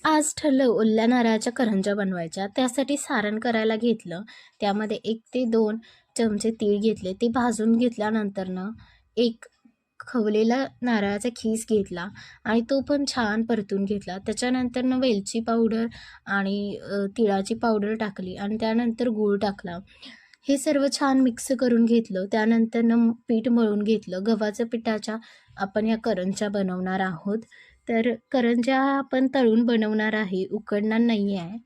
आज ठरलं ओल्या नारळाच्या करंज्या बनवायच्या. त्यासाठी सारण करायला घेतलं. त्यामध्ये 1 ते 2 चमचे तीळ घेतले. ते भाजून घेतल्यानंतरनं एक खवलेला नारळाचा खीस घेतला आणि तो पण छान परतून घेतला. त्याच्यानंतरनं वेलची पावडर आणि तिळाची पावडर टाकली आणि त्यानंतर गूळ टाकला. हे सर्व छान मिक्स करून घेतलं. त्यानंतरनं पीठ मळून घेतलं. गव्हाच्या पिठाच्या आपण या करंज्या बनवणार आहोत. तर करंज्या आपण तळून बनवणार आहे, उकडणार नाही आहे.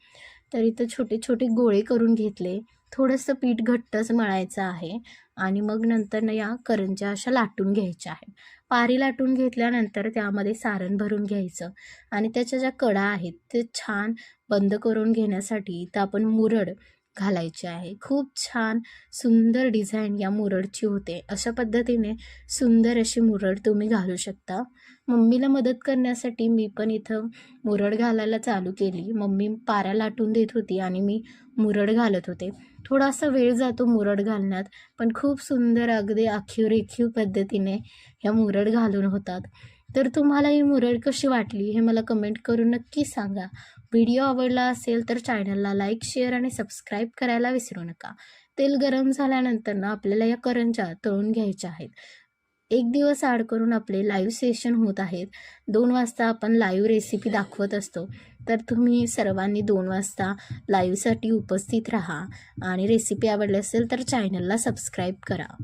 तर इथं छोटे-छोटे गोळे करून घेतले. थोडंसं पीठ घट्टच मळायचं आहे आणि मग नंतरनं या करंज्या अशा लाटून घ्यायच्या आहेत. पारी लाटून घेतल्यानंतर त्यामध्ये सारण भरून घ्यायचं आणि त्याच्या ज्या कडा आहेत, ते छान बंद करून घेण्यासाठी इथं आपण मुरड घालायची आहे. खूप छान सुंदर डिझाइन या मुरडची होते. अशा पद्धतीने सुंदर अशी मुरड तुम्ही घालू शकता. मम्मीला मदत करण्यासाठी मी पण इथं मुरड घालायला चालू केली. मम्मी पाऱ्या लाटून देत होती आणि मी मुरड घालत होते. थोडासा वेळ जातो मुरड घालण्यात, पण खूप सुंदर अगदी आखीव-रेखीव पद्धतीने ह्या मुरड घालून होतात. तर तुम्हाला ही मुरड कशी वाटली हे मला कमेंट करून नक्की सांगा. व्हिडिओ आवडला असेल तर चॅनलला लाईक, शेअर आणि सबस्क्राईब करायला विसरू नका. तेल गरम झाल्यानंतर आपल्याला या करंज्या तळून घ्यायच्या आहेत. 1 दिवस आड करून आपले लाईव्ह सेशन होत आहेत. 2 वाजता आपण लाईव्ह रेसिपी दाखवत असतो. तर तुम्ही सर्वांनी 2 वाजता लाईव्हसाठी उपस्थित राहा आणि रेसिपी आवडली असेल तर चॅनलला सबस्क्राईब करा.